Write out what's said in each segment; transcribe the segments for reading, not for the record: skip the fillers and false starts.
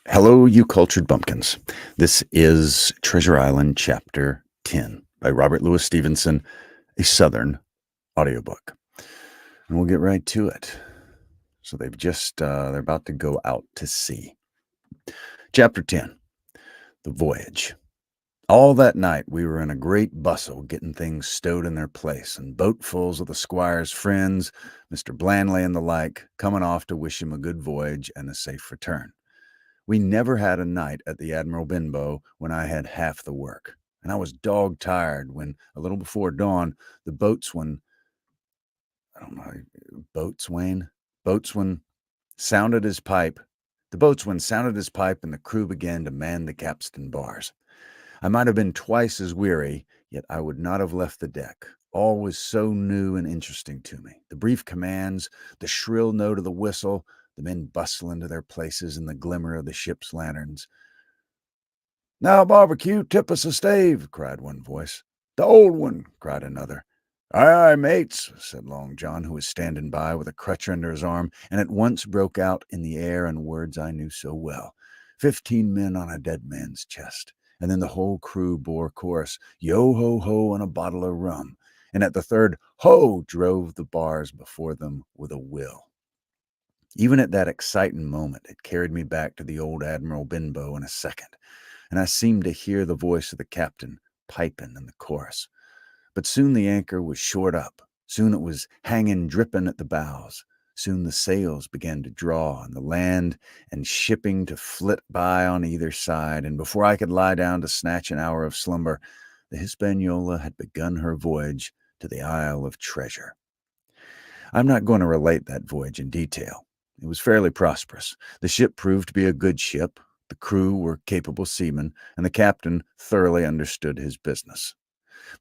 Hello, you cultured bumpkins. This is Treasure Island Chapter 10 by Robert Louis Stevenson, a Southern audiobook. And we'll get right to it. So they're about to go out to sea. Chapter 10, The Voyage. All that night we were in a great bustle getting things stowed in their place, and boatfuls of the squire's friends, Mr. Blandley and the like, coming off to wish him a good voyage and a safe return. We never had a night at the Admiral Benbow when I had half the work, and I was dog-tired when, a little before dawn, the boatswain sounded his pipe. The boatswain sounded his pipe, and the crew began to man the capstan bars. I might have been twice as weary, yet I would not have left the deck. All was so new and interesting to me. The brief commands, the shrill note of the whistle, the men bustle into their places in the glimmer of the ship's lanterns. "Now, Barbecue, tip us a stave," cried one voice. "The old one," cried another. "Aye, aye, mates," said Long John, who was standing by with a crutch under his arm, and at once broke out in the air in words I knew so well. 15 men on a dead man's chest. And then the whole crew bore chorus, "Yo ho ho," and a bottle of rum. And at the third ho drove the bars before them with a will. Even at that exciting moment, it carried me back to the old Admiral Benbow in a second, and I seemed to hear the voice of the captain piping in the chorus. But soon the anchor was short up. Soon it was hanging dripping at the bows. Soon the sails began to draw, and the land and shipping to flit by on either side, and before I could lie down to snatch an hour of slumber, the Hispaniola had begun her voyage to the Isle of Treasure. I'm not going to relate that voyage in detail. It was fairly prosperous. The ship proved to be a good ship, the crew were capable seamen, and the captain thoroughly understood his business.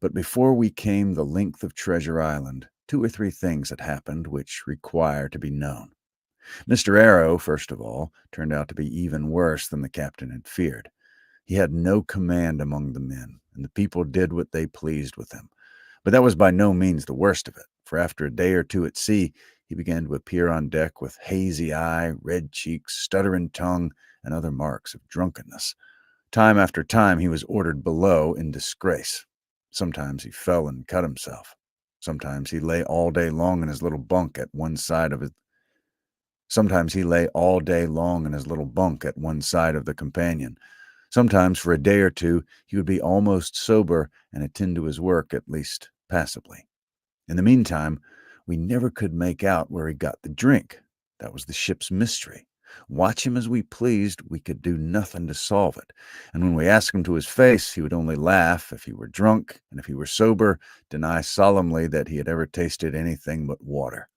But before we came the length of Treasure Island, 2 or 3 things had happened which require to be known. Mr. Arrow, first of all, turned out to be even worse than the captain had feared. He had no command among the men, and the people did what they pleased with him. But that was by no means the worst of it, for after a day or two at sea, he began to appear on deck with hazy eye, red cheeks, stuttering tongue, and other marks of drunkenness. Time after time he was ordered below in disgrace. Sometimes he fell and cut himself. Sometimes he lay all day long in his little bunk at one side of the companion. Sometimes for a day or two he would be almost sober and attend to his work, at least passably. In the meantime, we never could make out where he got the drink. That was the ship's mystery. Watch him as we pleased, we could do nothing to solve it. And when we asked him to his face, he would only laugh if he were drunk, and if he were sober, deny solemnly that he had ever tasted anything but water.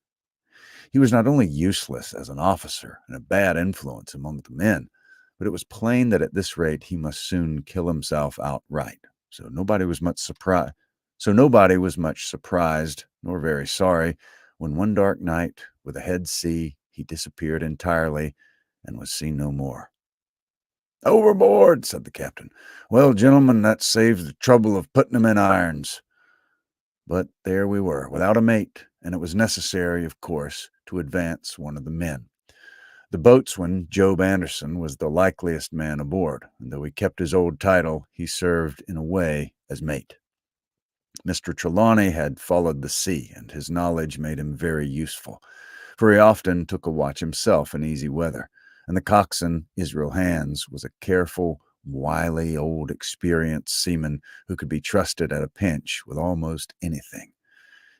He was not only useless as an officer and a bad influence among the men, but it was plain that at this rate he must soon kill himself outright. So nobody was much surprised, nor very sorry, when one dark night, with a head sea, he disappeared entirely and was seen no more. "Overboard," said the captain. "Well, gentlemen, that saves the trouble of putting him in irons." But there we were, without a mate, and it was necessary, of course, to advance one of the men. The boatswain, Job Anderson, was the likeliest man aboard, and though he kept his old title, he served, in a way, as mate. Mr. Trelawney had followed the sea, and his knowledge made him very useful, for he often took a watch himself in easy weather, and the coxswain, Israel Hands, was a careful, wily, old, experienced seaman who could be trusted at a pinch with almost anything.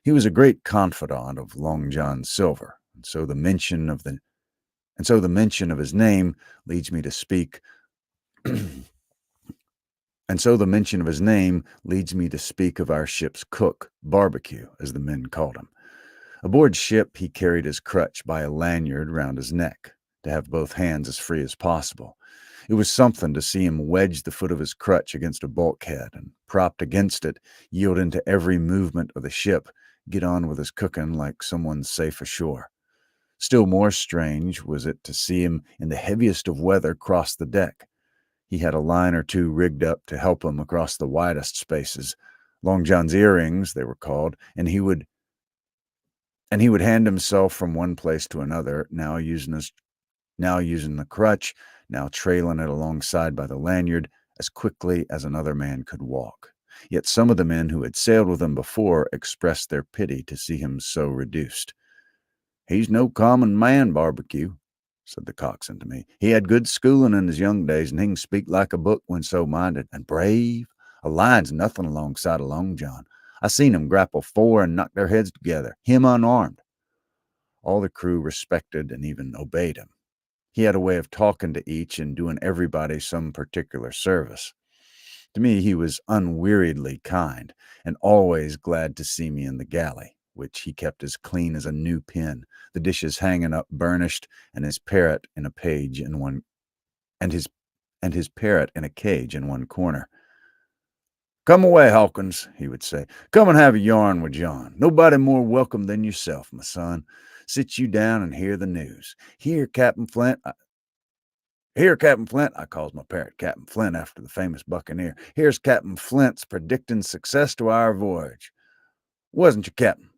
He was a great confidant of Long John Silver, and so the mention of his name leads me to speak of our ship's cook, Barbecue, as the men called him. Aboard ship, he carried his crutch by a lanyard round his neck, to have both hands as free as possible. It was something to see him wedge the foot of his crutch against a bulkhead, and, propped against it, yielding to every movement of the ship, get on with his cooking like someone safe ashore. Still more strange was it to see him in the heaviest of weather cross the deck. He had a line or two rigged up to help him across the widest spaces. Long John's earrings, they were called, and he would hand himself from one place to another, now using now using the crutch, now trailing it alongside by the lanyard as quickly as another man could walk. Yet some of the men who had sailed with him before expressed their pity to see him so reduced. "He's no common man, Barbecue," said the coxswain to me. "He had good schooling in his young days, and he can speak like a book when so minded. And brave. A lion's nothing alongside of Long John. I seen him grapple four and knock their heads together, him unarmed." All the crew respected and even obeyed him. He had a way of talking to each and doing everybody some particular service. To me, he was unweariedly kind and always glad to see me in the galley, which he kept as clean as a new pin, the dishes hanging up burnished, and his parrot in a page in one and his parrot in a cage in one corner. "Come away, Hawkins," he would say. "Come and have a yarn with John. Nobody more welcome than yourself, my son. Sit you down and hear the news. Here, Captain Flint, I calls my parrot Captain Flint after the famous buccaneer. Here's Captain Flint's predicting success to our voyage. Wasn't you, Captain?"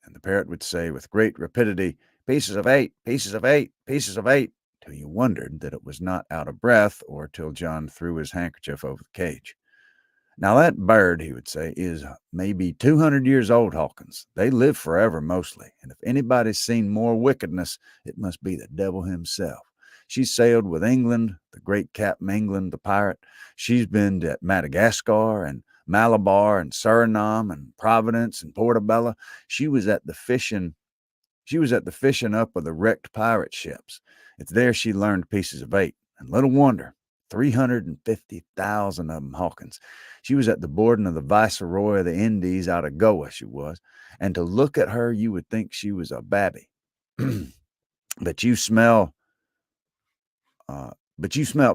And the parrot would say with great rapidity, "Pieces of eight, pieces of eight, pieces of eight," till you wondered that it was not out of breath, or till John threw his handkerchief over the cage. "Now that bird," he would say, "is maybe 200 years old, Hawkins. They live forever mostly, and if anybody's seen more wickedness, it must be the devil himself. She sailed with England, the great Captain England, the pirate. She's been to Madagascar and Malabar and Suriname and Providence and Portobello. She was at the fishing up of the wrecked pirate ships. It's there she learned pieces of eight, and little wonder. 350,000 of them, Hawkins. She was at the boarding of the Viceroy of the Indies out of Goa, she was. And to look at her, you would think she was a babby. But you smell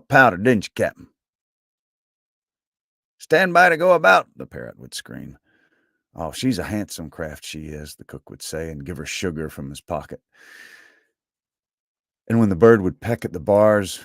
powder, didn't you, Captain?" "Stand by to go about," the parrot would scream. "Oh, she's a handsome craft, she is," the cook would say, and give her sugar from his pocket. And when the bird would peck at the bars,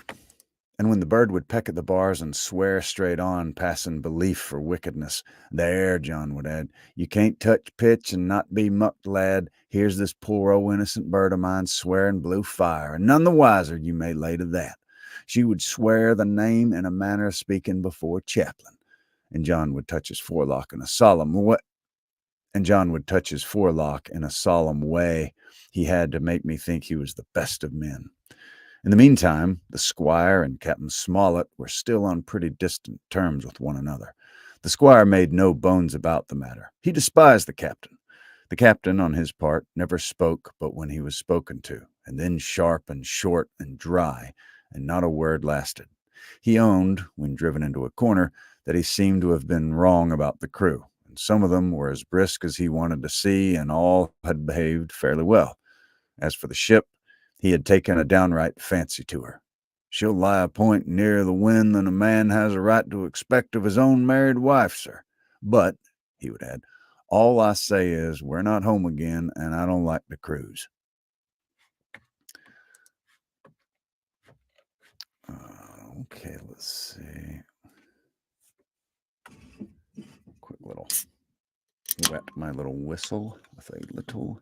and swear straight on, passing belief for wickedness, "There," John would add, "you can't touch pitch and not be mucked, lad. Here's this poor old innocent bird of mine swearing blue fire, and none the wiser, you may lay to that. She would swear the name in a manner of speaking before chaplain." And John would touch his forelock in a solemn way. He had to make me think he was the best of men. In the meantime, the squire and Captain Smollett were still on pretty distant terms with one another. The squire made no bones about the matter. He despised the captain. The captain, on his part, never spoke but when he was spoken to, and then sharp and short and dry, and not a word lasted. He owned, when driven into a corner, that he seemed to have been wrong about the crew, and some of them were as brisk as he wanted to see, and all had behaved fairly well. As for the ship, he had taken a downright fancy to her. "She'll lie a point nearer the wind than a man has a right to expect of his own married wife, sir. But," he would add, "all I say is, we're not home again, and I don't like the cruise." Okay, let's see. Quick little wet my little whistle with a little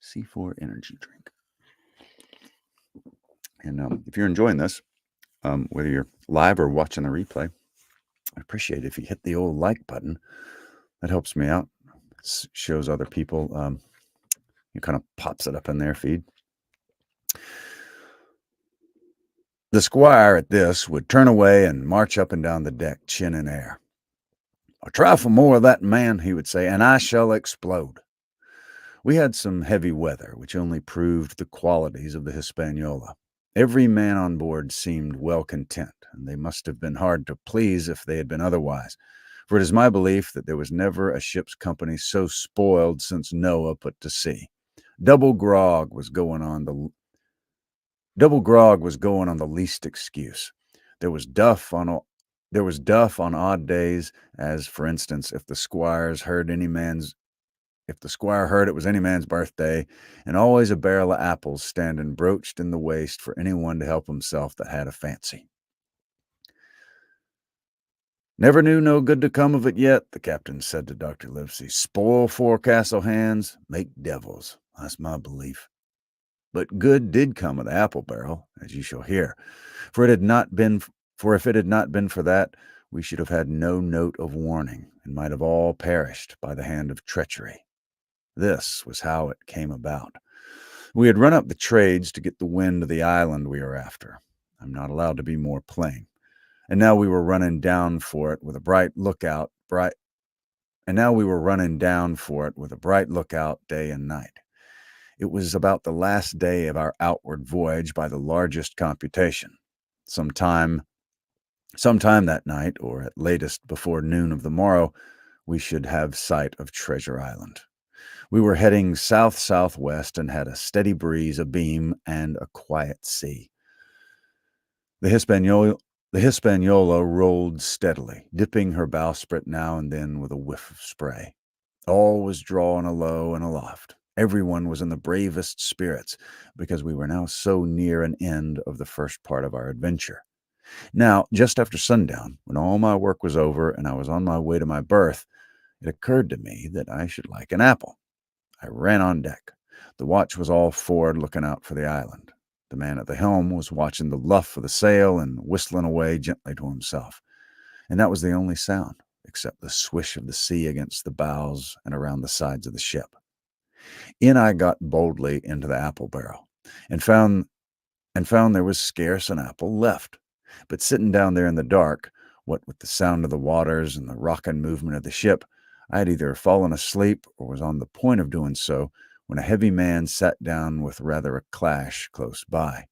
C4 energy drink. And if you're enjoying this, whether you're live or watching the replay, I appreciate it if you hit the old like button. That helps me out. It shows other people. It kind of pops it up in their feed. The squire at this would turn away and march up and down the deck, chin in air. "A trifle more of that, man," he would say, "and I shall explode." We had some heavy weather, which only proved the qualities of the Hispaniola. Every man on board seemed well content, and they must have been hard to please if they had been otherwise. For it is my belief that there was never a ship's company so spoiled since Noah put to sea. Double grog was going on the least excuse. There was duff on odd days, as for instance, if the squire heard it was any man's birthday, and always a barrel of apples standing broached in the waist for anyone to help himself that had a fancy. "Never knew no good to come of it yet," the captain said to Dr. Livesey. "Spoil forecastle hands, make devils. That's my belief. But good did come of the apple barrel, as you shall hear. For it had not been for if it had not been for that, we should have had no note of warning, and might have all perished by the hand of treachery. This was how it came about. We had run up the trades to get the wind of the island we were after. I'm not allowed to be more plain. And now we were running down for it with a bright lookout day and night. It was about the last day of our outward voyage by the largest computation. Sometime that night, or at latest before noon of the morrow, we should have sight of Treasure Island. We were heading south-southwest and had a steady breeze abeam and a quiet sea. The Hispaniola rolled steadily, dipping her bowsprit now and then with a whiff of spray. All was drawing alow and aloft. Everyone was in the bravest spirits, because we were now so near an end of the first part of our adventure. Now, just after sundown, when all my work was over and I was on my way to my berth, it occurred to me that I should like an apple. I ran on deck. The watch was all forward looking out for the island. The man at the helm was watching the luff of the sail and whistling away gently to himself. And that was the only sound, except the swish of the sea against the bows and around the sides of the ship. In I got boldly into the apple barrel, and found there was scarce an apple left. But sitting down there in the dark, what with the sound of the waters and the rocking movement of the ship, I had either fallen asleep or was on the point of doing so when a heavy man sat down with rather a clash close by.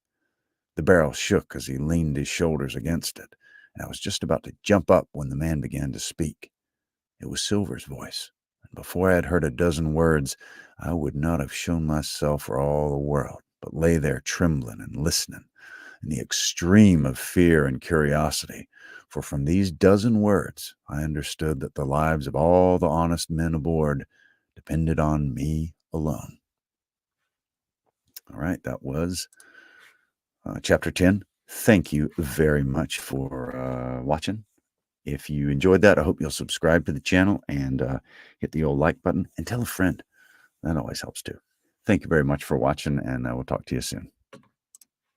The barrel shook as he leaned his shoulders against it, and I was just about to jump up when the man began to speak. It was Silver's voice, and before I had heard a dozen words, I would not have shown myself for all the world, but lay there trembling and listening, in the extreme of fear and curiosity, for from these dozen words I understood that the lives of all the honest men aboard depended on me alone. All right, that was Chapter 10. Thank you very much for watching. If you enjoyed that, I hope you'll subscribe to the channel and hit the old like button and tell a friend. That always helps too. Thank you very much for watching, and I will talk to you soon.